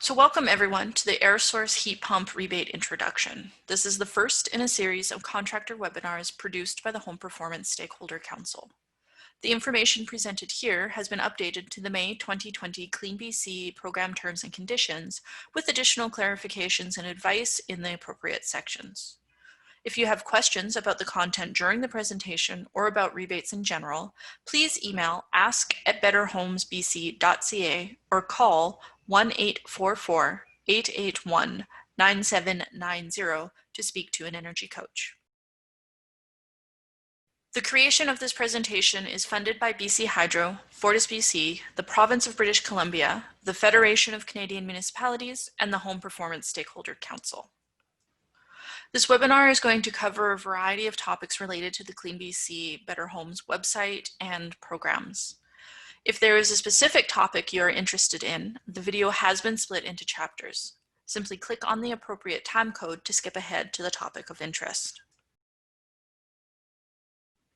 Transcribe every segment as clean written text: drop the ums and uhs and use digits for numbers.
So welcome everyone to the Air Source Heat Pump Rebate Introduction. This is the first in a series of contractor webinars produced by the Home Performance Stakeholder Council. The information presented here has been updated to the May 2020 CleanBC Program Terms and Conditions with additional clarifications and advice in the appropriate sections. If you have questions about the content during the presentation or about rebates in general, please email ask@betterhomesbc.ca or call 1-844-881-9790 to speak to an energy coach. The creation of this presentation is funded by BC Hydro, FortisBC, the Province of British Columbia, the Federation of Canadian Municipalities, and the Home Performance Stakeholder Council. This webinar is going to cover a variety of topics related to the CleanBC Better Homes website and programs. If there is a specific topic you are interested in, the video has been split into chapters. Simply click on the appropriate time code to skip ahead to the topic of interest.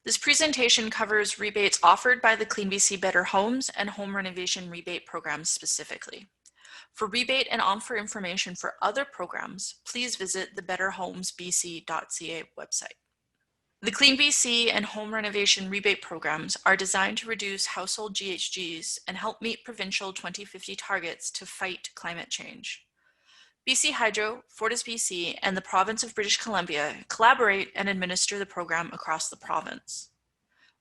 This presentation covers rebates offered by the CleanBC Better Homes and Home Renovation rebate programs specifically. For rebate and offer information for other programs, please visit the betterhomesbc.ca website. The CleanBC and Home Renovation rebate programs are designed to reduce household GHGs and help meet provincial 2050 targets to fight climate change. BC Hydro, FortisBC, and the Province of British Columbia collaborate and administer the program across the province.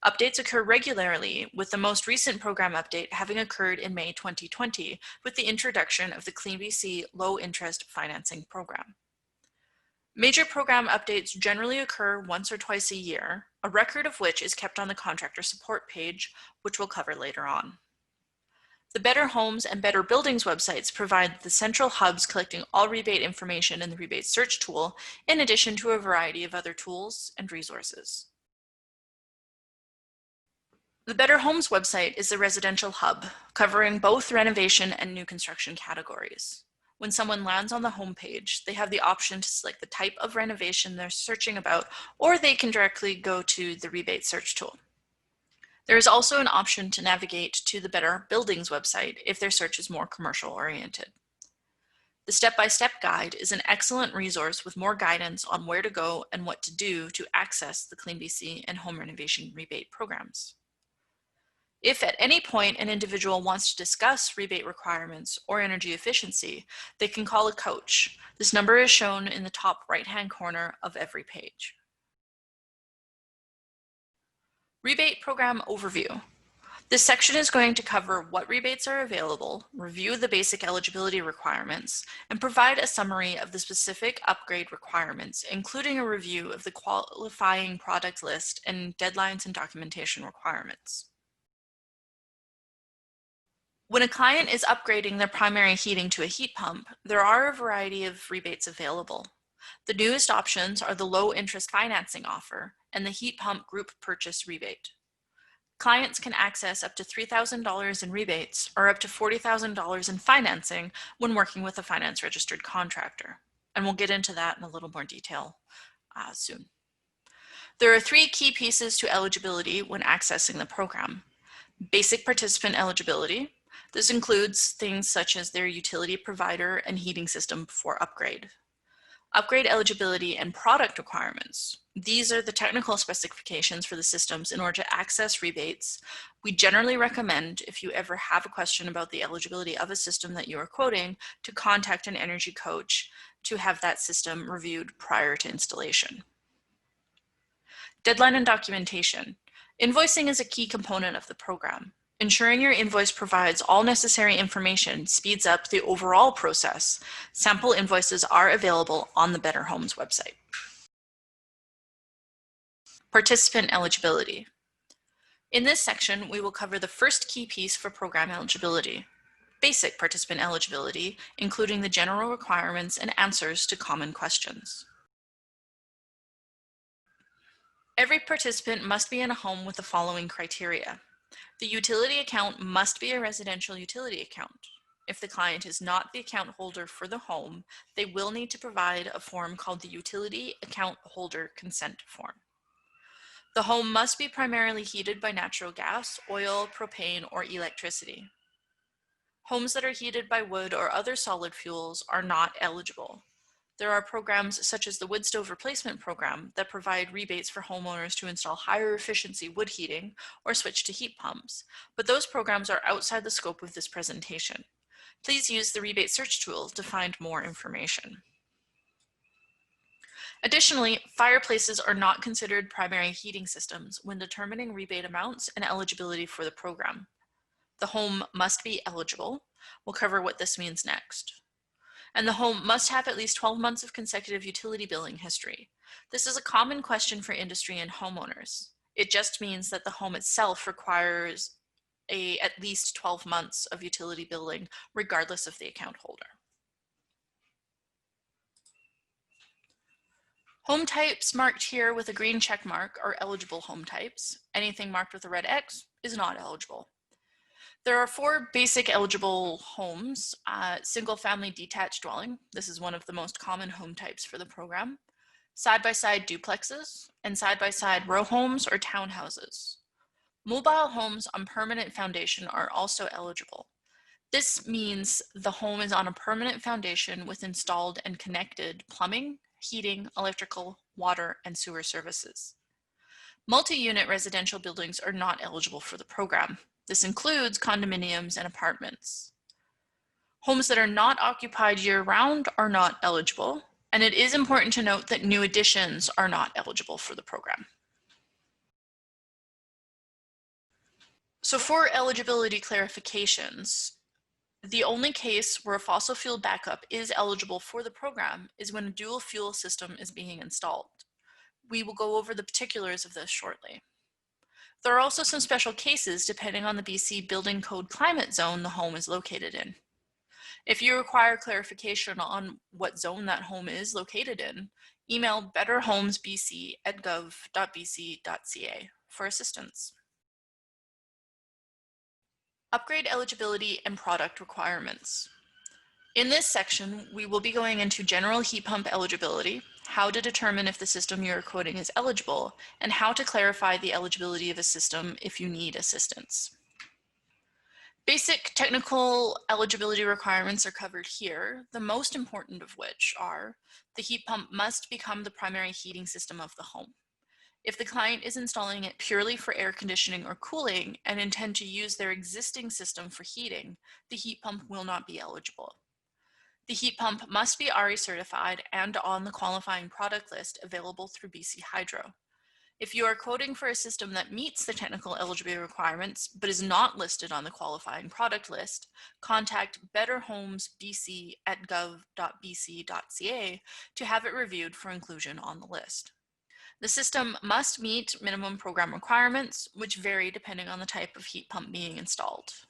Updates occur regularly, with the most recent program update having occurred in May 2020 with the introduction of the CleanBC Low Interest Financing Program. Major program updates generally occur once or twice a year, a record of which is kept on the contractor support page, which we'll cover later on. The Better Homes and Better Buildings websites provide the central hubs collecting all rebate information in the rebate search tool, in addition to a variety of other tools and resources. The Better Homes website is the residential hub, covering both renovation and new construction categories. When someone lands on the homepage, they have the option to select the type of renovation they're searching about, or they can directly go to the rebate search tool. There is also an option to navigate to the Better Buildings website if their search is more commercial oriented. The step-by-step guide is an excellent resource with more guidance on where to go and what to do to access the CleanBC and Home Renovation rebate programs. If at any point an individual wants to discuss rebate requirements or energy efficiency, they can call a coach. This number is shown in the top right-hand corner of every page. Rebate Program Overview. This section is going to cover what rebates are available, review the basic eligibility requirements, and provide a summary of the specific upgrade requirements, including a review of the qualifying product list and deadlines and documentation requirements. When a client is upgrading their primary heating to a heat pump, there are a variety of rebates available. The newest options are the low interest financing offer and the heat pump group purchase rebate. Clients can access up to $3,000 in rebates or up to $40,000 in financing when working with a finance registered contractor. And we'll get into that in a little more detail soon. There are three key pieces to eligibility when accessing the program. Basic participant eligibility. This includes things such as their utility provider and heating system before upgrade. Upgrade eligibility and product requirements. These are the technical specifications for the systems in order to access rebates. We generally recommend, if you ever have a question about the eligibility of a system that you are quoting, to contact an energy coach to have that system reviewed prior to installation. Deadline and documentation. Invoicing is a key component of the program. Ensuring your invoice provides all necessary information speeds up the overall process. Sample invoices are available on the Better Homes website. Participant eligibility. In this section, we will cover the first key piece for program eligibility, basic participant eligibility, including the general requirements and answers to common questions. Every participant must be in a home with the following criteria. The utility account must be a residential utility account. If the client is not the account holder for the home, they will need to provide a form called the Utility Account Holder Consent Form. The home must be primarily heated by natural gas, oil, propane, or electricity. Homes that are heated by wood or other solid fuels are not eligible. There are programs such as the Wood Stove Replacement Program that provide rebates for homeowners to install higher efficiency wood heating or switch to heat pumps, but those programs are outside the scope of this presentation. Please use the rebate search tool to find more information. Additionally, fireplaces are not considered primary heating systems when determining rebate amounts and eligibility for the program. The home must be eligible. We'll cover what this means next. And the home must have at least 12 months of consecutive utility billing history. This is a common question for industry and homeowners. It just means that the home itself requires at least 12 months of utility billing, regardless of the account holder. Home types marked here with a green check mark are eligible home types. Anything marked with a red X is not eligible. There are 4 basic eligible homes: single-family detached dwelling. This is one of the most common home types for the program. Side-by-side duplexes and side-by-side row homes or townhouses. Mobile homes on permanent foundation are also eligible. This means the home is on a permanent foundation with installed and connected plumbing, heating, electrical, water, and sewer services. Multi-unit residential buildings are not eligible for the program. This includes condominiums and apartments. Homes that are not occupied year-round are not eligible, and it is important to note that new additions are not eligible for the program. So for eligibility clarifications, the only case where a fossil fuel backup is eligible for the program is when a dual fuel system is being installed. We will go over the particulars of this shortly. There are also some special cases depending on the BC Building Code climate zone the home is located in. If you require clarification on what zone that home is located in, email betterhomesbc@gov.bc.ca for assistance. Upgrade eligibility and product requirements. In this section, we will be going into general heat pump eligibility, how to determine if the system you are quoting is eligible, and how to clarify the eligibility of a system if you need assistance. Basic technical eligibility requirements are covered here, the most important of which are the heat pump must become the primary heating system of the home. If the client is installing it purely for air conditioning or cooling and intend to use their existing system for heating, the heat pump will not be eligible. The heat pump must be RE certified and on the qualifying product list available through BC Hydro. If you are quoting for a system that meets the technical eligibility requirements but is not listed on the qualifying product list, contact betterhomesbc@gov.bc.ca to have it reviewed for inclusion on the list. The system must meet minimum program requirements, which vary depending on the type of heat pump being installed.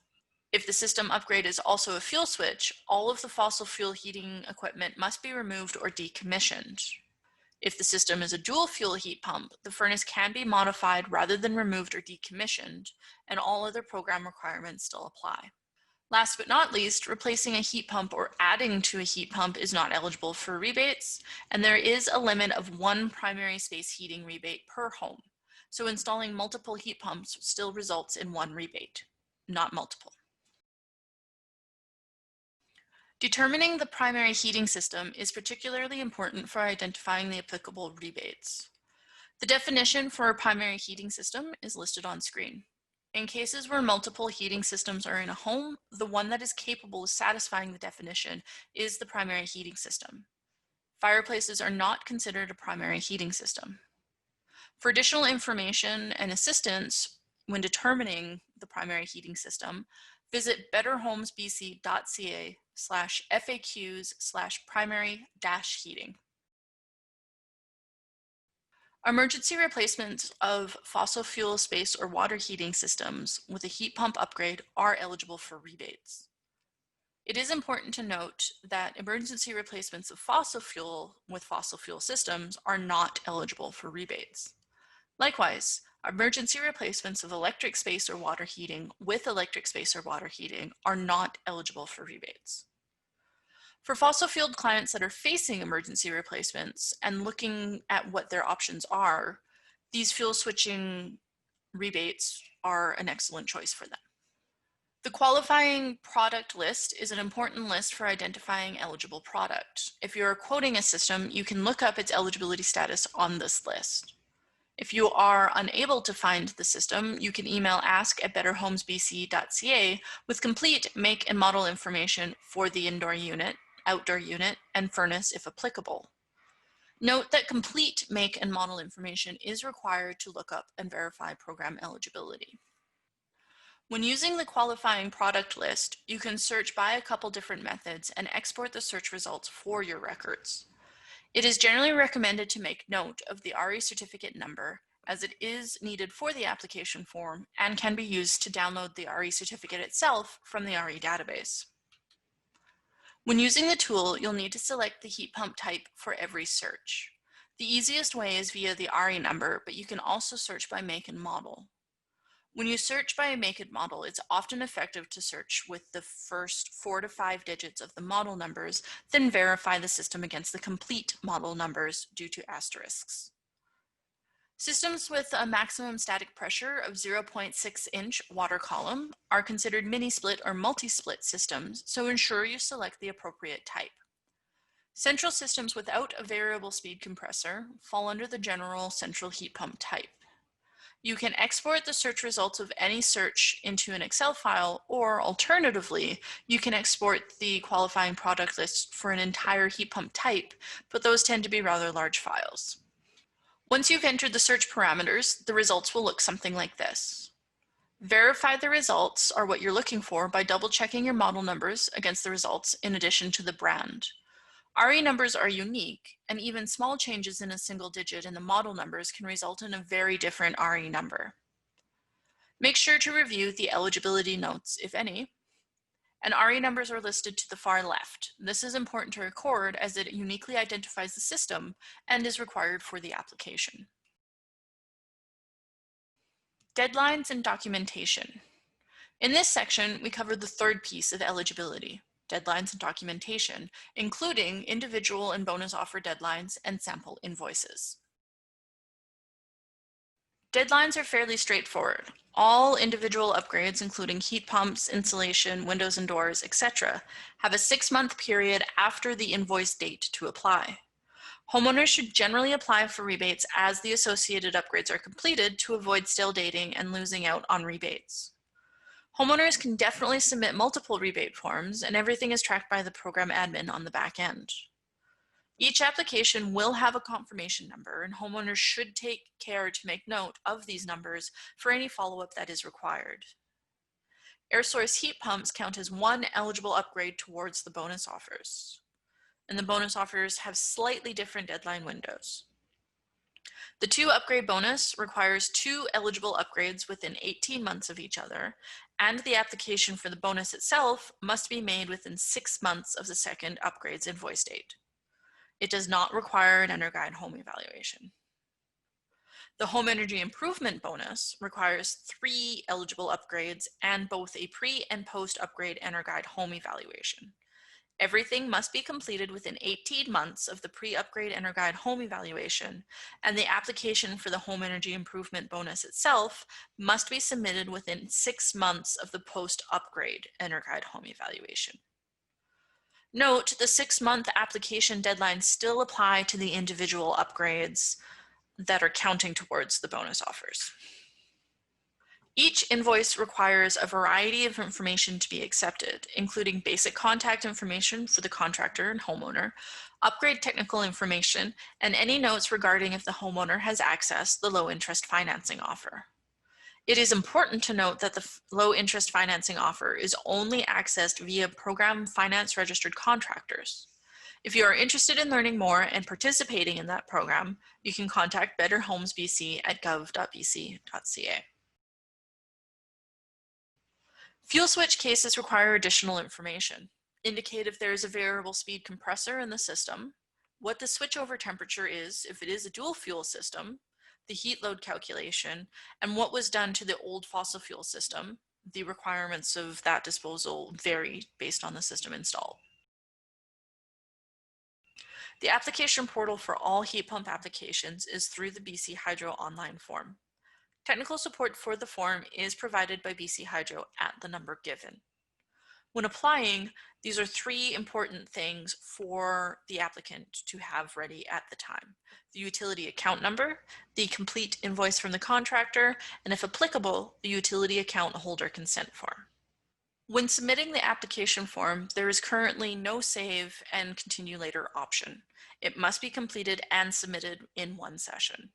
If the system upgrade is also a fuel switch, all of the fossil fuel heating equipment must be removed or decommissioned. If the system is a dual fuel heat pump, the furnace can be modified rather than removed or decommissioned, and all other program requirements still apply. Last but not least, replacing a heat pump or adding to a heat pump is not eligible for rebates, and there is a limit of 1 primary space heating rebate per home. So installing multiple heat pumps still results in 1 rebate, not multiple. Determining the primary heating system is particularly important for identifying the applicable rebates. The definition for a primary heating system is listed on screen. In cases where multiple heating systems are in a home, the one that is capable of satisfying the definition is the primary heating system. Fireplaces are not considered a primary heating system. For additional information and assistance when determining the primary heating system, visit betterhomes.bc.ca/FAQs/primary-heating. Emergency replacements of fossil fuel space or water heating systems with a heat pump upgrade are eligible for rebates. It is important to note that emergency replacements of fossil fuel with fossil fuel systems are not eligible for rebates. Likewise, emergency replacements of electric space or water heating with electric space or water heating are not eligible for rebates. For fossil fueled clients that are facing emergency replacements and looking at what their options are, these fuel switching rebates are an excellent choice for them. The qualifying product list is an important list for identifying eligible product. If you're quoting a system, you can look up its eligibility status on this list. If you are unable to find the system, you can email ask@betterhomesbc.ca with complete make and model information for the indoor unit, outdoor unit, and furnace if applicable. Note that complete make and model information is required to look up and verify program eligibility. When using the qualifying product list, you can search by a couple different methods and export the search results for your records. It is generally recommended to make note of the RE certificate number, as it is needed for the application form and can be used to download the RE certificate itself from the RE database. When using the tool, you'll need to select the heat pump type for every search. The easiest way is via the RE number, but you can also search by make and model. When you search by a make and model, it's often effective to search with the first 4 to 5 digits of the model numbers, then verify the system against the complete model numbers due to asterisks. Systems with a maximum static pressure of 0.6-inch water column are considered mini-split or multi-split systems, so ensure you select the appropriate type. Central systems without a variable speed compressor fall under the general central heat pump type. You can export the search results of any search into an Excel file, or alternatively, you can export the qualifying product list for an entire heat pump type, but those tend to be rather large files. Once you've entered the search parameters, the results will look something like this. Verify the results are what you're looking for by double-checking your model numbers against the results in addition to the brand. RE numbers are unique, and even small changes in a single digit in the model numbers can result in a very different RE number. Make sure to review the eligibility notes, if any, and RE numbers are listed to the far left. This is important to record as it uniquely identifies the system and is required for the application. Deadlines and documentation. In this section, we cover the third piece of eligibility, deadlines and documentation, including individual and bonus offer deadlines and sample invoices. Deadlines are fairly straightforward. All individual upgrades, including heat pumps, insulation, windows and doors, etc., have a 6-month period after the invoice date to apply. Homeowners should generally apply for rebates as the associated upgrades are completed to avoid stale dating and losing out on rebates. Homeowners can definitely submit multiple rebate forms, and everything is tracked by the program admin on the back end. Each application will have a confirmation number, and homeowners should take care to make note of these numbers for any follow-up that is required. Air source heat pumps count as one eligible upgrade towards the bonus offers, and the bonus offers have slightly different deadline windows. The 2 upgrade bonus requires 2 eligible upgrades within 18 months of each other, and the application for the bonus itself must be made within 6 months of the second upgrade's invoice date. It does not require an EnerGuide home evaluation. The home energy improvement bonus requires 3 eligible upgrades and both a pre and post upgrade EnerGuide home evaluation. Everything must be completed within 18 months of the pre-upgrade EnerGuide home evaluation, and the application for the home energy improvement bonus itself must be submitted within 6 months of the post-upgrade EnerGuide home evaluation. Note, the 6-month application deadlines still apply to the individual upgrades that are counting towards the bonus offers. Each invoice requires a variety of information to be accepted, including basic contact information for the contractor and homeowner, upgrade technical information, and any notes regarding if the homeowner has accessed the low-interest financing offer. It is important to note that the low-interest financing offer is only accessed via program finance registered contractors. If you are interested in learning more and participating in that program, you can contact Better Homes BC at gov.bc.ca. Fuel switch cases require additional information. Indicate if there is a variable speed compressor in the system, what the switchover temperature is if it is a dual fuel system, the heat load calculation, and what was done to the old fossil fuel system. The requirements of that disposal vary based on the system installed. The application portal for all heat pump applications is through the BC Hydro online form. Technical support for the form is provided by BC Hydro at the number given. When applying, these are three important things for the applicant to have ready at the time: the utility account number, the complete invoice from the contractor, and if applicable, the utility account holder consent form. When submitting the application form, there is currently no save and continue later option. It must be completed and submitted in one session.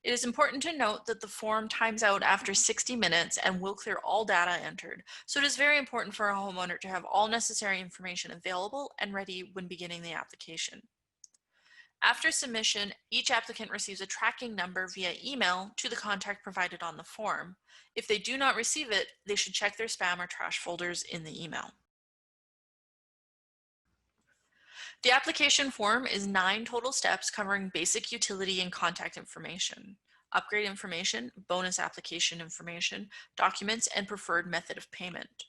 It is important to note that the form times out after 60 minutes and will clear all data entered, so it is very important for a homeowner to have all necessary information available and ready when beginning the application. After submission, each applicant receives a tracking number via email to the contact provided on the form. If they do not receive it, they should check their spam or trash folders in the email. The application form is 9 total steps covering basic utility and contact information, upgrade information, bonus application information, documents, and preferred method of payment.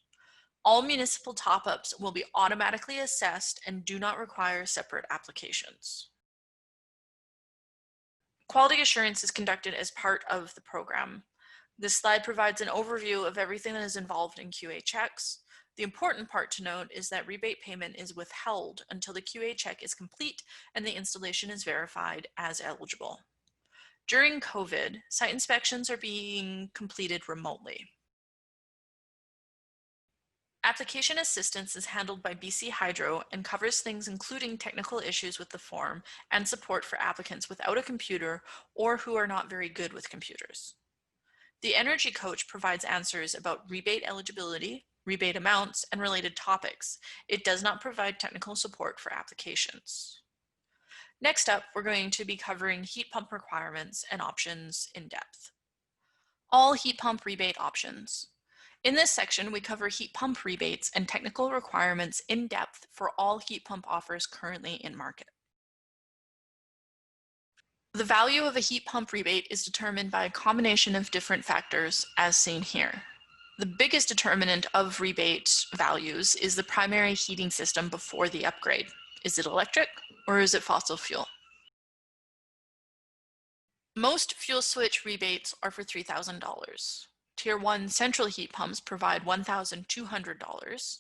All municipal top-ups will be automatically assessed and do not require separate applications. Quality assurance is conducted as part of the program. This slide provides an overview of everything that is involved in QA checks. The important part to note is that rebate payment is withheld until the QA check is complete and the installation is verified as eligible. During COVID, site inspections are being completed remotely. Application assistance is handled by BC Hydro and covers things including technical issues with the form and support for applicants without a computer or who are not very good with computers. The Energy Coach provides answers about rebate eligibility, rebate amounts, and related topics. It does not provide technical support for applications. Next up, we're going to be covering heat pump requirements and options in depth. All heat pump rebate options. In this section, we cover heat pump rebates and technical requirements in depth for all heat pump offers currently in market. The value of a heat pump rebate is determined by a combination of different factors as seen here. The biggest determinant of rebate values is the primary heating system before the upgrade. Is it electric or is it fossil fuel? Most fuel switch rebates are for $3,000. Tier 1 central heat pumps provide $1,200,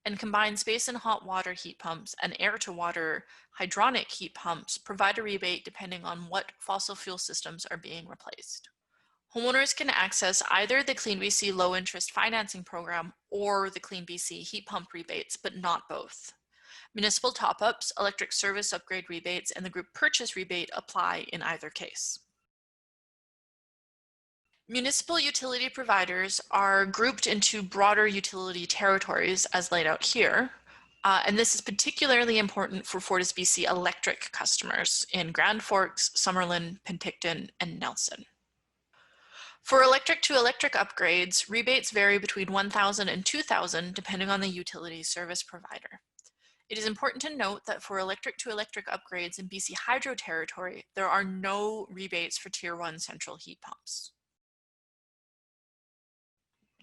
and combined space and hot water heat pumps and air-to-water hydronic heat pumps provide a rebate depending on what fossil fuel systems are being replaced. Homeowners can access either the CleanBC low-interest financing program or the CleanBC heat pump rebates, but not both. Municipal top-ups, electric service upgrade rebates, and the group purchase rebate apply in either case. Municipal utility providers are grouped into broader utility territories as laid out here, and this is particularly important for FortisBC electric customers in Grand Forks, Summerlin, Penticton, and Nelson. For electric to electric upgrades, rebates vary between $1,000 and $2,000 depending on the utility service provider. It is important to note that for electric to electric upgrades in BC Hydro territory, there are no rebates for Tier 1 central heat pumps.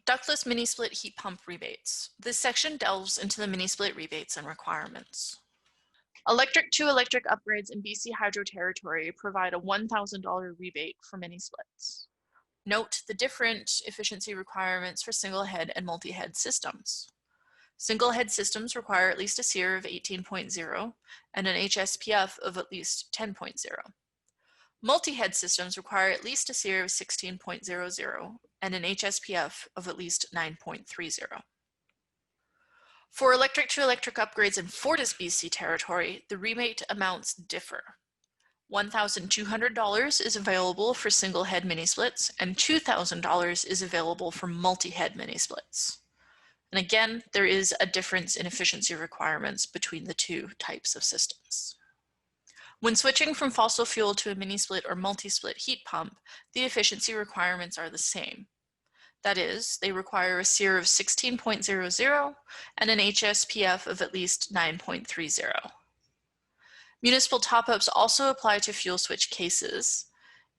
Ductless mini-split heat pump rebates. This section delves into the mini-split rebates and requirements. Electric to electric upgrades in BC Hydro territory provide a $1,000 rebate for mini-splits. Note the different efficiency requirements for single head and multi-head systems. Single head systems require at least a SEER of 18.0 and an HSPF of at least 10.0. Multi-head systems require at least a SEER of 16.00 and an HSPF of at least 9.30. For electric to electric upgrades in FortisBC territory, the rebate amounts differ. $1,200 is available for single head mini splits and $2,000 is available for multi-head mini splits. And again, there is a difference in efficiency requirements between the two types of systems. When switching from fossil fuel to a mini-split or multi-split heat pump, the efficiency requirements are the same. That is, they require a SEER of 16.00 and an HSPF of at least 9.30. Municipal top-ups also apply to fuel switch cases.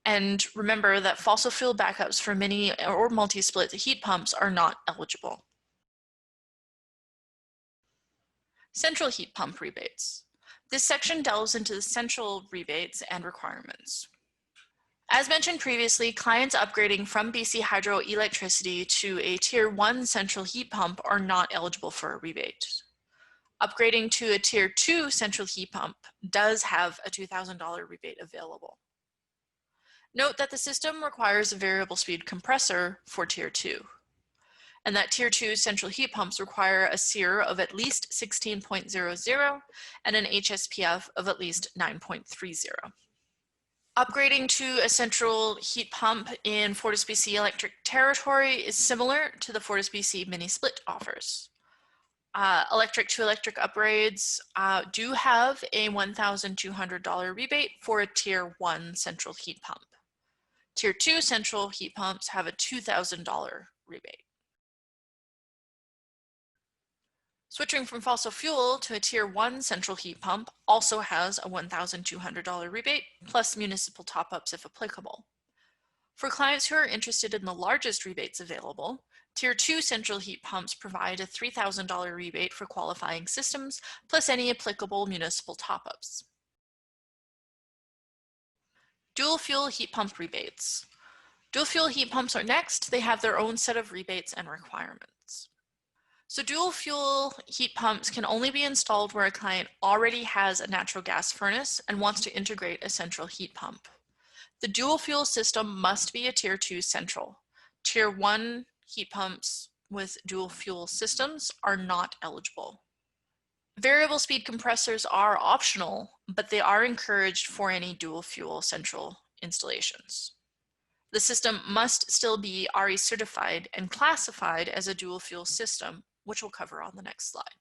And remember that fossil fuel backups for mini or multi-split heat pumps are not eligible. Central heat pump rebates. This section delves into the central rebates and requirements. As mentioned previously, clients upgrading from BC Hydro Electricity to a Tier 1 central heat pump are not eligible for a rebate. Upgrading to a Tier 2 central heat pump does have a $2,000 rebate available. Note that the system requires a variable speed compressor for Tier 2, and that Tier 2 central heat pumps require a SEER of at least 16.00 and an HSPF of at least 9.30. Upgrading to a central heat pump in FortisBC electric territory is similar to the FortisBC mini split offers. Electric to electric upgrades do have a $1,200 rebate for a Tier 1 central heat pump. Tier 2 central heat pumps have a $2,000 rebate. Switching from fossil fuel to a Tier 1 central heat pump also has a $1,200 rebate, plus municipal top-ups if applicable. For clients who are interested in the largest rebates available, Tier 2 central heat pumps provide a $3,000 rebate for qualifying systems, plus any applicable municipal top-ups. Dual fuel heat pump rebates. Dual fuel heat pumps are next. They have their own set of rebates and requirements. So dual fuel heat pumps can only be installed where a client already has a natural gas furnace and wants to integrate a central heat pump. The dual fuel system must be a Tier 2 central. Tier 1 heat pumps with dual fuel systems are not eligible. Variable speed compressors are optional, but they are encouraged for any dual fuel central installations. The system must still be RE certified and classified as a dual fuel system, which we'll cover on the next slide.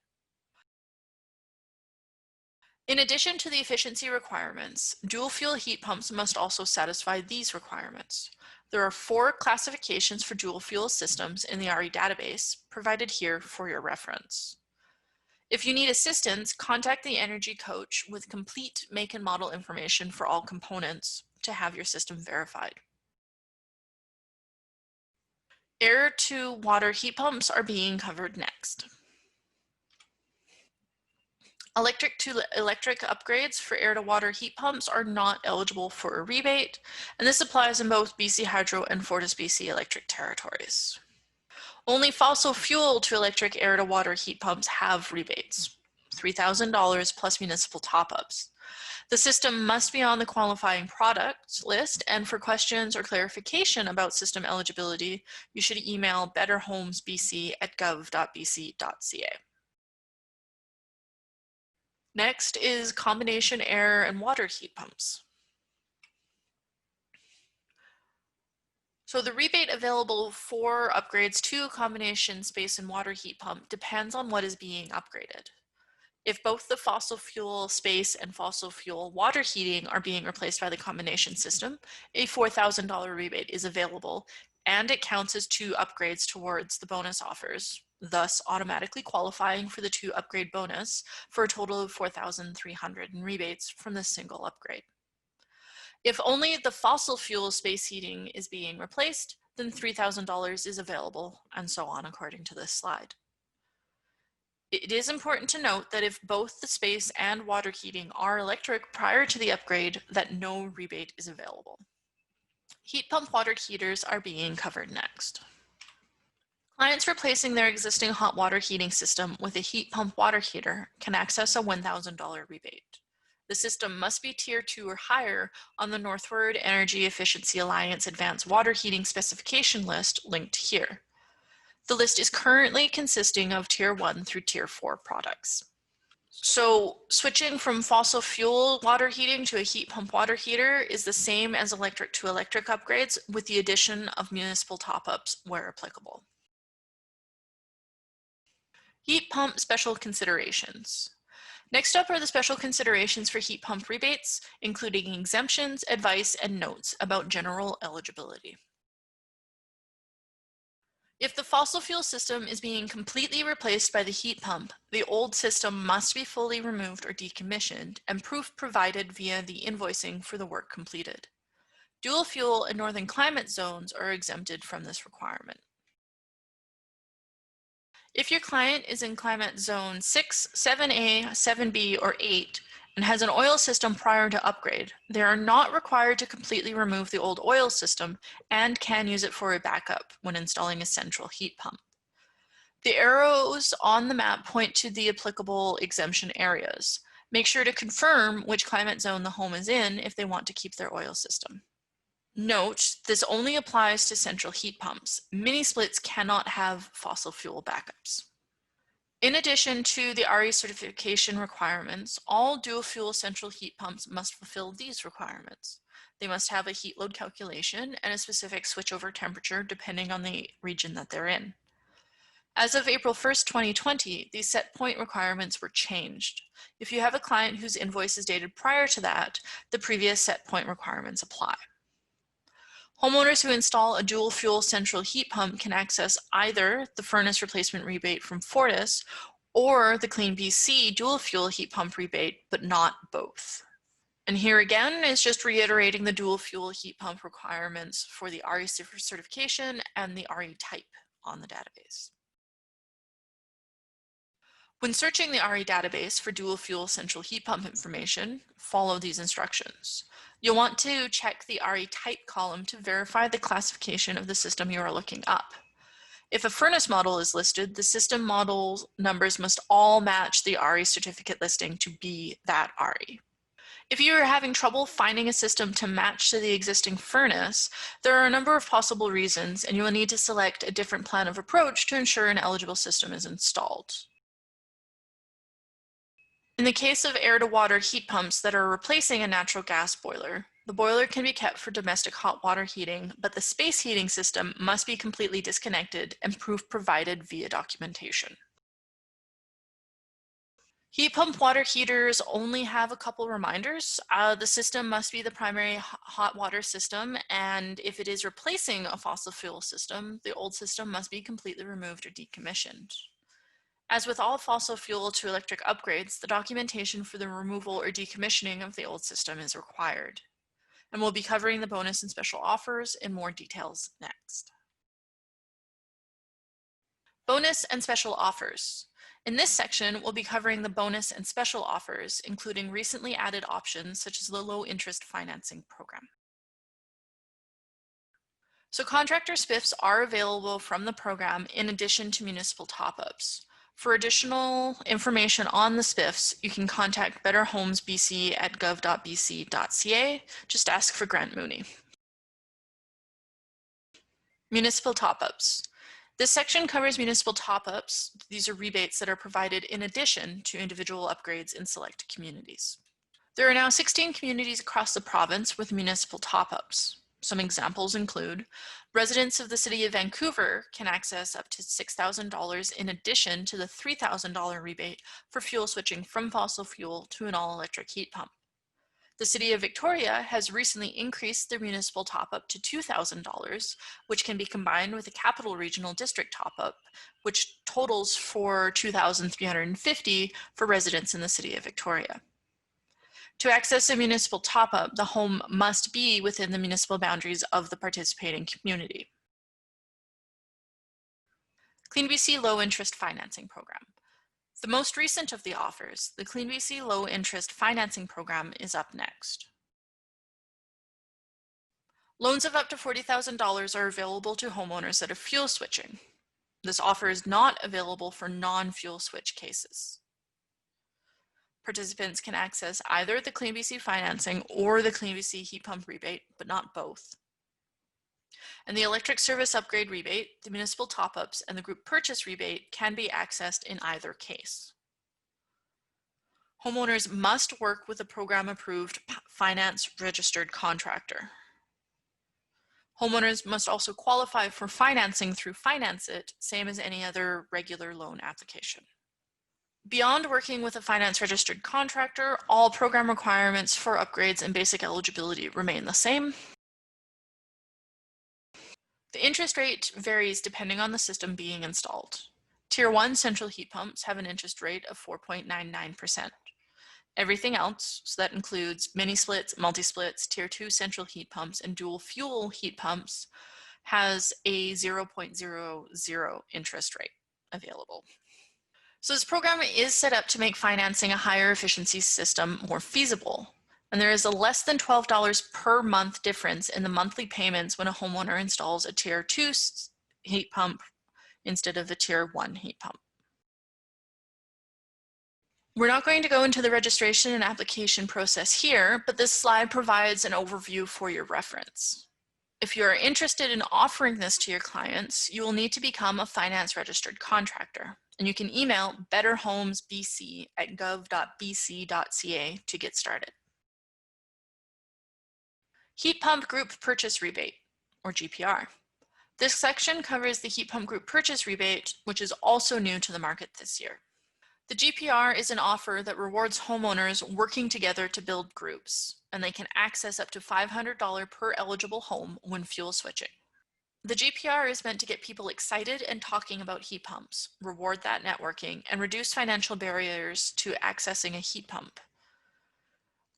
In addition to the efficiency requirements, dual fuel heat pumps must also satisfy these requirements. There are 4 classifications for dual fuel systems in the RE database, provided here for your reference. If you need assistance, contact the Energy Coach with complete make and model information for all components to have your system verified. Air to water heat pumps are being covered next. Electric to electric upgrades for air to water heat pumps are not eligible for a rebate, and this applies in both BC Hydro and FortisBC electric territories. Only fossil fuel to electric air to water heat pumps have rebates, $3,000 plus municipal top-ups. The system must be on the qualifying products list, and for questions or clarification about system eligibility, you should email betterhomesbc@gov.bc.ca. Next is combination air and water heat pumps. So the rebate available for upgrades to a combination space and water heat pump depends on what is being upgraded. If both the fossil fuel space and fossil fuel water heating are being replaced by the combination system, a $4,000 rebate is available, and it counts as 2 upgrades towards the bonus offers, thus automatically qualifying for the 2 upgrade bonus for a total of $4,300 in rebates from this single upgrade. If only the fossil fuel space heating is being replaced, then $3,000 is available, and so on according to this slide. It is important to note that if both the space and water heating are electric prior to the upgrade, that no rebate is available. Heat pump water heaters are being covered next. Clients replacing their existing hot water heating system with a heat pump water heater can access a $1,000 rebate. The system must be Tier 2 or higher on the Northward Energy Efficiency Alliance Advanced Water Heating Specification list linked here. The list is currently consisting of Tier 1 through Tier 4 products. So switching from fossil fuel water heating to a heat pump water heater is the same as electric to electric upgrades, with the addition of municipal top-ups where applicable. Heat pump special considerations. Next up are the special considerations for heat pump rebates, including exemptions, advice, and notes about general eligibility. If the fossil fuel system is being completely replaced by the heat pump, the old system must be fully removed or decommissioned, and proof provided via the invoicing for the work completed. Dual fuel and northern climate zones are exempted from this requirement. If your client is in climate zone 6, 7A, 7B, or 8, and has an oil system prior to upgrade, they are not required to completely remove the old oil system and can use it for a backup when installing a central heat pump. The arrows on the map point to the applicable exemption areas. Make sure to confirm which climate zone the home is in if they want to keep their oil system. Note, this only applies to central heat pumps. Mini splits cannot have fossil fuel backups. In addition to the RE certification requirements, all dual fuel central heat pumps must fulfill these requirements. They must have a heat load calculation and a specific switchover temperature depending on the region that they're in. As of April 1st, 2020, these set point requirements were changed. If you have a client whose invoice is dated prior to that, the previous set point requirements apply. Homeowners who install a dual fuel central heat pump can access either the furnace replacement rebate from Fortis or the CleanBC dual fuel heat pump rebate, but not both. And here again is just reiterating the dual fuel heat pump requirements for the RE certification and the RE type on the database. When searching the RE database for dual fuel central heat pump information, follow these instructions. You'll want to check the RE type column to verify the classification of the system you are looking up. If a furnace model is listed, the system model numbers must all match the RE certificate listing to be that RE. If you are having trouble finding a system to match to the existing furnace, there are a number of possible reasons, and you will need to select a different plan of approach to ensure an eligible system is installed. In the case of air-to-water heat pumps that are replacing a natural gas boiler, the boiler can be kept for domestic hot water heating, but the space heating system must be completely disconnected and proof provided via documentation. Heat pump water heaters only have a couple reminders. The system must be the primary hot water system, and if it is replacing a fossil fuel system, the old system must be completely removed or decommissioned. As with all fossil fuel to electric upgrades, the documentation for the removal or decommissioning of the old system is required. And we'll be covering the bonus and special offers in more details next. Bonus and special offers. In this section, we'll be covering the bonus and special offers, including recently added options such as the low interest financing program. So contractor spiffs are available from the program in addition to municipal top-ups. For additional information on the spiffs, you can contact betterhomesbc at gov.bc.ca. Just ask for Grant Mooney. Municipal top-ups. This section covers municipal top-ups. These are rebates that are provided in addition to individual upgrades in select communities. There are now 16 communities across the province with municipal top-ups. Some examples include residents of the City of Vancouver can access up to $6,000 in addition to the $3,000 rebate for fuel switching from fossil fuel to an all-electric heat pump. The City of Victoria has recently increased their municipal top-up to $2,000, which can be combined with a Capital Regional District top-up, which totals for $2,350 for residents in the City of Victoria. To access a municipal top-up, the home must be within the municipal boundaries of the participating community. CleanBC Low Interest Financing Program. The most recent of the offers, the CleanBC Low Interest Financing Program, is up next. Loans of up to $40,000 are available to homeowners that are fuel switching. This offer is not available for non-fuel switch cases. Participants can access either the CleanBC financing or the CleanBC heat pump rebate, but not both. And the electric service upgrade rebate, the municipal top-ups, and the group purchase rebate can be accessed in either case. Homeowners must work with a program-approved finance registered contractor. Homeowners must also qualify for financing through Finance It, same as any other regular loan application. Beyond working with a finance registered contractor, all program requirements for upgrades and basic eligibility remain the same. The interest rate varies depending on the system being installed. Tier 1 central heat pumps have an interest rate of 4.99%. Everything else, so that includes mini splits, multi-splits, Tier 2 central heat pumps, and dual fuel heat pumps, has a 0.00 interest rate available. So this program is set up to make financing a higher efficiency system more feasible. And there is a less than $12 per month difference in the monthly payments when a homeowner installs a Tier 2 heat pump instead of a Tier 1 heat pump. We're not going to go into the registration and application process here, but this slide provides an overview for your reference. If you are interested in offering this to your clients, you will need to become a finance registered contractor, and you can email betterhomesbc@gov.bc.ca to get started. Heat Pump Group Purchase Rebate, or GPR. This section covers the Heat Pump Group Purchase Rebate, which is also new to the market this year. The GPR is an offer that rewards homeowners working together to build groups, and they can access up to $500 per eligible home when fuel switching. The GPR is meant to get people excited and talking about heat pumps, reward that networking, and reduce financial barriers to accessing a heat pump.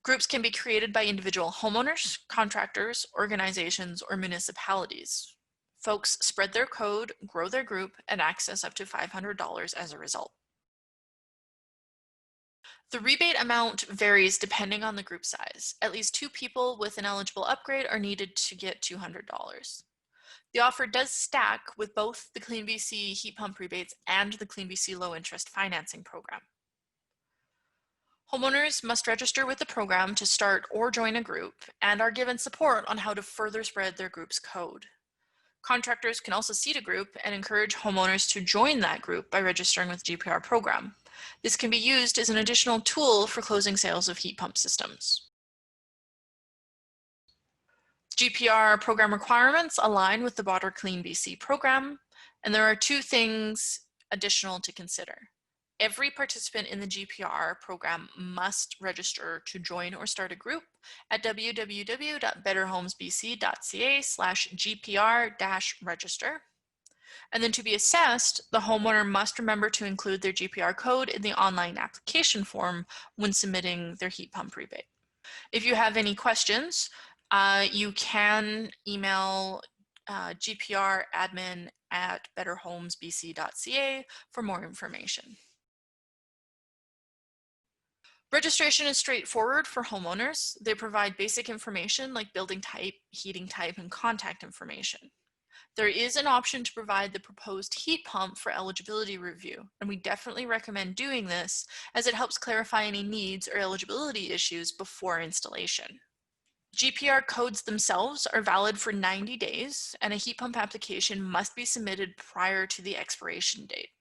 Groups can be created by individual homeowners, contractors, organizations, or municipalities. Folks spread their code, grow their group, and access up to $500 as a result. The rebate amount varies depending on the group size. At least 2 people with an eligible upgrade are needed to get $200. The offer does stack with both the CleanBC heat pump rebates and the CleanBC low interest financing program. Homeowners must register with the program to start or join a group and are given support on how to further spread their group's code. Contractors can also seed a group and encourage homeowners to join that group by registering with the GPR program. This can be used as an additional tool for closing sales of heat pump systems. GPR program requirements align with the broader CleanBC program, and there are 2 things additional to consider. Every participant in the GPR program must register to join or start a group at www.betterhomesbc.ca/GPR-register. And then to be assessed, the homeowner must remember to include their GPR code in the online application form when submitting their heat pump rebate. If you have any questions, you can email gpradmin@betterhomesbc.ca for more information. Registration is straightforward for homeowners. They provide basic information like building type, heating type, and contact information. There is an option to provide the proposed heat pump for eligibility review, and we definitely recommend doing this as it helps clarify any needs or eligibility issues before installation. GPR codes themselves are valid for 90 days, and a heat pump application must be submitted prior to the expiration date.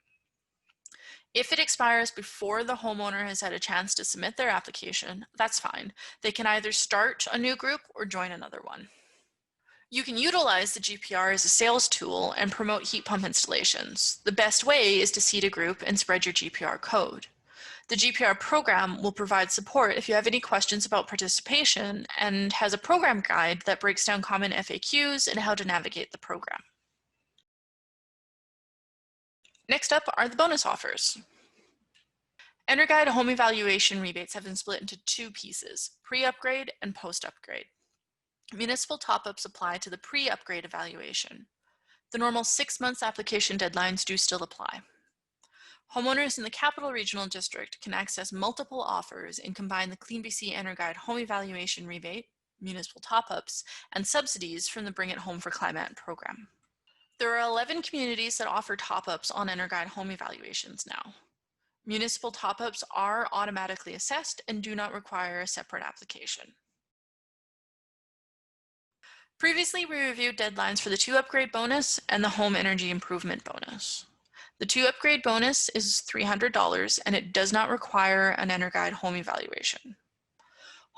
If it expires before the homeowner has had a chance to submit their application, that's fine. They can either start a new group or join another one. You can utilize the GPR as a sales tool and promote heat pump installations. The best way is to seed a group and spread your GPR code. The GPR program will provide support if you have any questions about participation and has a program guide that breaks down common FAQs and how to navigate the program. Next up are the bonus offers. EnerGuide home evaluation rebates have been split into 2 pieces, pre-upgrade and post-upgrade. Municipal top-ups apply to the pre-upgrade evaluation. The normal 6 months application deadlines do still apply. Homeowners in the Capital Regional District can access multiple offers and combine the CleanBC EnerGuide home evaluation rebate, municipal top-ups, and subsidies from the Bring It Home for Climate program. There are 11 communities that offer top-ups on EnerGuide home evaluations now. Municipal top-ups are automatically assessed and do not require a separate application. Previously, we reviewed deadlines for the 2 upgrade bonus and the home energy improvement bonus. The 2 upgrade bonus is $300 and it does not require an EnerGuide home evaluation.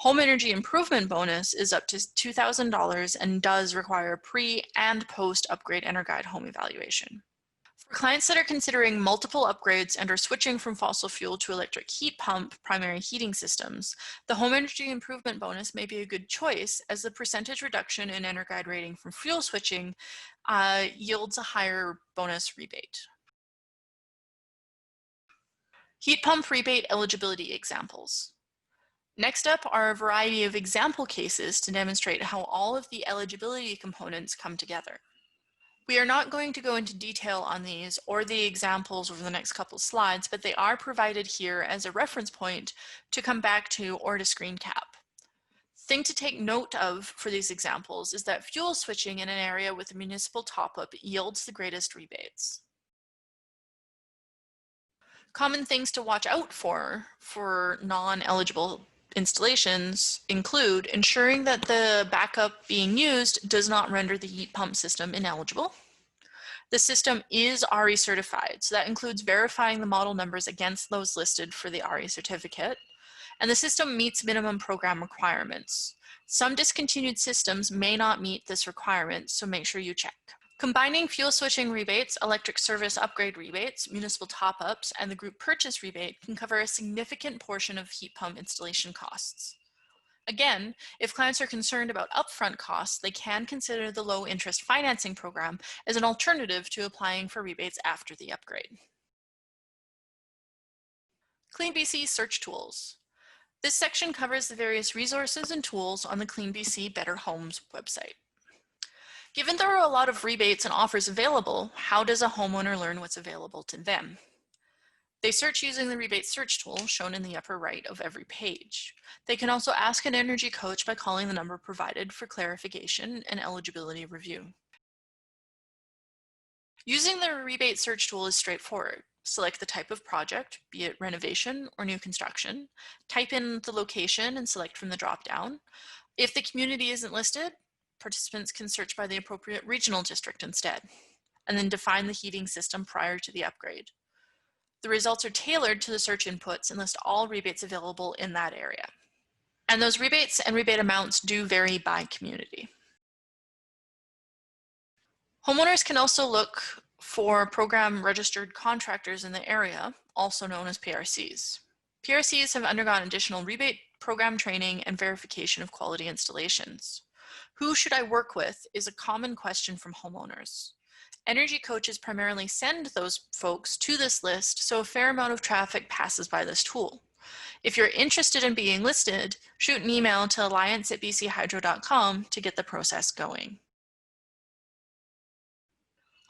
Home energy improvement bonus is up to $2,000 and does require pre and post upgrade EnerGuide home evaluation. For clients that are considering multiple upgrades and are switching from fossil fuel to electric heat pump primary heating systems, the home energy improvement bonus may be a good choice as the percentage reduction in EnerGuide rating from fuel switching yields a higher bonus rebate. Heat pump rebate eligibility examples. Next up are a variety of example cases to demonstrate how all of the eligibility components come together. We are not going to go into detail on these or the examples over the next couple slides, but they are provided here as a reference point to come back to or to screen cap. Thing to take note of for these examples is that fuel switching in an area with a municipal top-up yields the greatest rebates. Common things to watch out for non-eligible installations include ensuring that the backup being used does not render the heat pump system ineligible. The system is RE certified, so that includes verifying the model numbers against those listed for the RE certificate, and the system meets minimum program requirements. Some discontinued systems may not meet this requirement, so make sure you check. Combining fuel switching rebates, electric service upgrade rebates, municipal top-ups, and the group purchase rebate can cover a significant portion of heat pump installation costs. Again, if clients are concerned about upfront costs, they can consider the low-interest financing program as an alternative to applying for rebates after the upgrade. CleanBC Search Tools. This section covers the various resources and tools on the CleanBC Better Homes website. Given there are a lot of rebates and offers available, how does a homeowner learn what's available to them? They search using the rebate search tool shown in the upper right of every page. They can also ask an energy coach by calling the number provided for clarification and eligibility review. Using the rebate search tool is straightforward. Select the type of project, be it renovation or new construction. Type in the location and select from the drop-down. If the community isn't listed, participants can search by the appropriate regional district instead, and then define the heating system prior to the upgrade. The results are tailored to the search inputs and list all rebates available in that area. And those rebates and rebate amounts do vary by community. Homeowners can also look for program registered contractors in the area, also known as PRCs. PRCs have undergone additional rebate program training and verification of quality installations. Who should I work with is a common question from homeowners. Energy coaches primarily send those folks to this list, so a fair amount of traffic passes by this tool. If you're interested in being listed, shoot an email to alliance@bchydro.com to get the process going.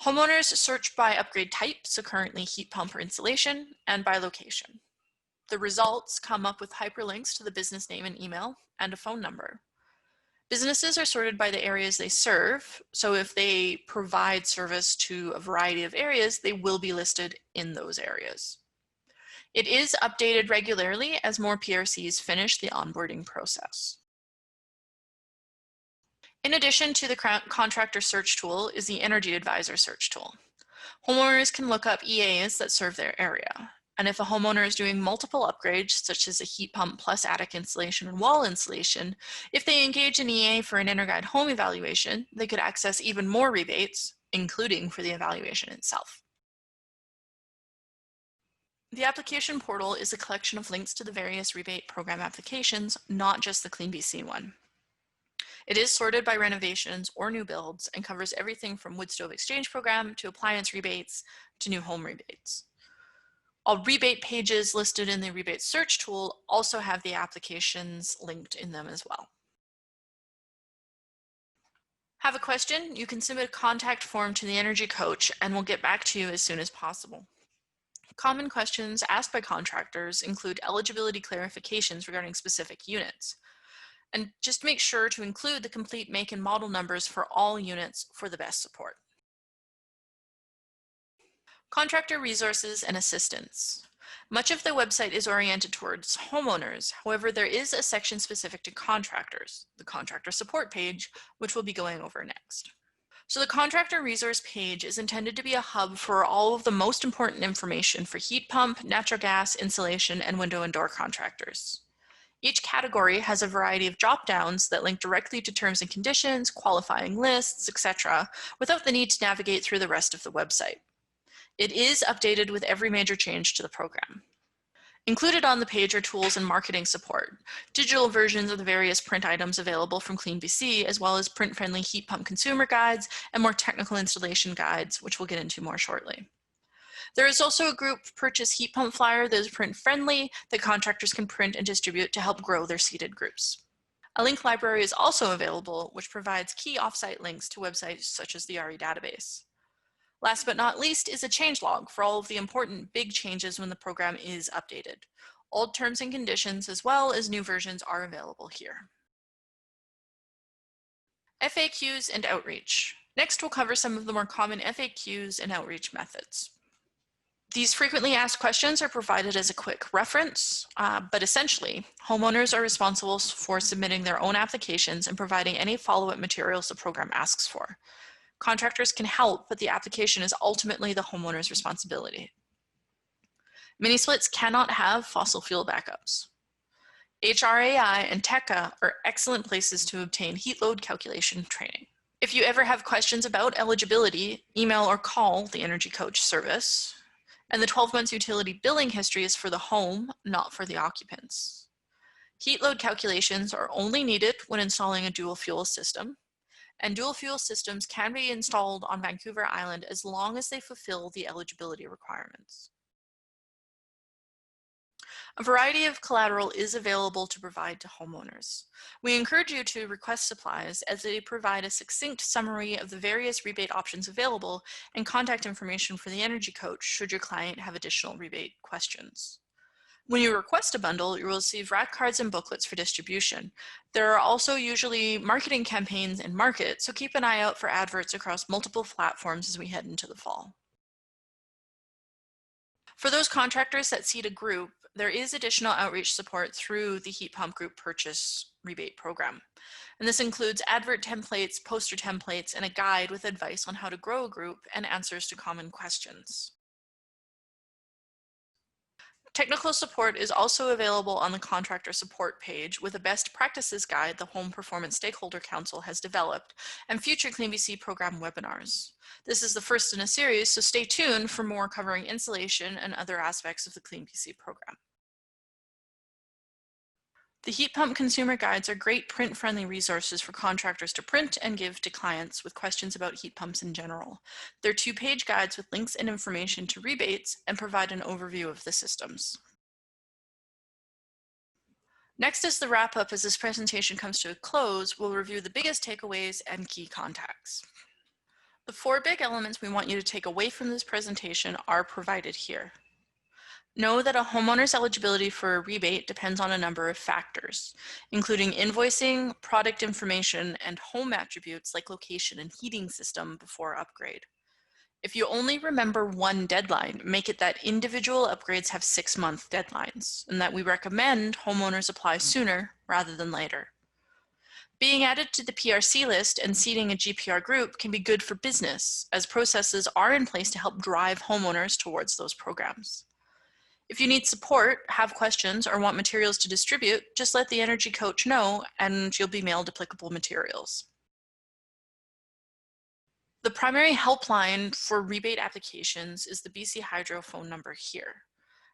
Homeowners search by upgrade type, so currently heat pump or insulation, and by location. The results come up with hyperlinks to the business name and email and a phone number. Businesses are sorted by the areas they serve, so if they provide service to a variety of areas, they will be listed in those areas. It is updated regularly as more PRCs finish the onboarding process. In addition to the Contractor search tool is the Energy Advisor search tool. Homeowners can look up EAs that serve their area. And if a homeowner is doing multiple upgrades, such as a heat pump plus attic installation and wall insulation, if they engage an EA for an InterGuide home evaluation, they could access even more rebates, including for the evaluation itself. The application portal is a collection of links to the various rebate program applications, not just the CleanBC one. It is sorted by renovations or new builds and covers everything from wood stove exchange program to appliance rebates to new home rebates. All rebate pages listed in the rebate search tool also have the applications linked in them as well. Have a question? You can submit a contact form to the energy coach and we'll get back to you as soon as possible. Common questions asked by contractors include eligibility clarifications regarding specific units. And just make sure to include the complete make and model numbers for all units for the best support. Contractor resources and assistance. Much of the website is oriented towards homeowners. However, there is a section specific to contractors, the contractor support page, which we'll be going over next. So the contractor resource page is intended to be a hub for all of the most important information for heat pump, natural gas, insulation, and window and door contractors. Each category has a variety of drop-downs that link directly to terms and conditions, qualifying lists, etc., without the need to navigate through the rest of the website. It is updated with every major change to the program. Included on the page are tools and marketing support, digital versions of the various print items available from CleanBC, as well as print-friendly heat pump consumer guides and more technical installation guides, which we'll get into more shortly. There is also a group purchase heat pump flyer that is print-friendly that contractors can print and distribute to help grow their seated groups. A link library is also available, which provides key offsite links to websites such as the RE database. Last but not least is a changelog for all of the important big changes when the program is updated. Old terms and conditions as well as new versions are available here. FAQs and outreach. Next, we'll cover some of the more common FAQs and outreach methods. These frequently asked questions are provided as a quick reference, but essentially, homeowners are responsible for submitting their own applications and providing any follow-up materials the program asks for. Contractors can help, but the application is ultimately the homeowner's responsibility. Mini splits cannot have fossil fuel backups. HRAI and TECA are excellent places to obtain heat load calculation training. If you ever have questions about eligibility, email or call the Energy Coach service. And the 12 months utility billing history is for the home, not for the occupants. Heat load calculations are only needed when installing a dual fuel system, and dual fuel systems can be installed on Vancouver Island as long as they fulfill the eligibility requirements. A variety of collateral is available to provide to homeowners. We encourage you to request supplies as they provide a succinct summary of the various rebate options available and contact information for the Energy Coach should your client have additional rebate questions. When you request a bundle, you will receive rack cards and booklets for distribution. There are also usually marketing campaigns in market, so keep an eye out for adverts across multiple platforms as we head into the fall. For those contractors that seed a group, there is additional outreach support through the heat pump group purchase rebate program. And this includes advert templates, poster templates, and a guide with advice on how to grow a group and answers to common questions. Technical support is also available on the contractor support page with a best practices guide the Home Performance Stakeholder Council has developed and future CleanBC program webinars. This is the first in a series, so stay tuned for more covering insulation and other aspects of the CleanBC program. The heat pump consumer guides are great print-friendly resources for contractors to print and give to clients with questions about heat pumps in general. They're 2-page guides with links and information to rebates and provide an overview of the systems. Next is the wrap-up. As this presentation comes to a close, we'll review the biggest takeaways and key contacts. The 4 big elements we want you to take away from this presentation are provided here. Know that a homeowner's eligibility for a rebate depends on a number of factors, including invoicing, product information, and home attributes like location and heating system before upgrade. If you only remember one deadline, make it that individual upgrades have 6-month deadlines, and that we recommend homeowners apply sooner rather than later. Being added to the PRC list and seeding a GPR group can be good for business, as processes are in place to help drive homeowners towards those programs. If you need support, have questions, or want materials to distribute, just let the Energy Coach know and you'll be mailed applicable materials. The primary helpline for rebate applications is the BC Hydro phone number here.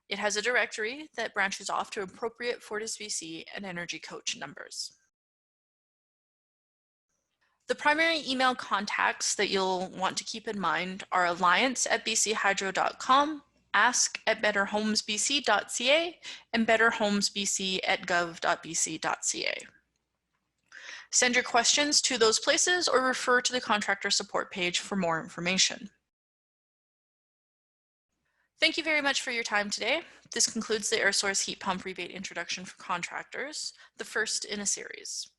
It has a directory that branches off to appropriate FortisBC and Energy Coach numbers. The primary email contacts that you'll want to keep in mind are alliance@bchydro.com, ask@betterhomesbc.ca, and betterhomesbc@gov.bc.ca. Send your questions to those places or refer to the contractor support page for more information. Thank you very much for your time today. This concludes the AirSource Heat Pump Rebate Introduction for Contractors, the first in a series.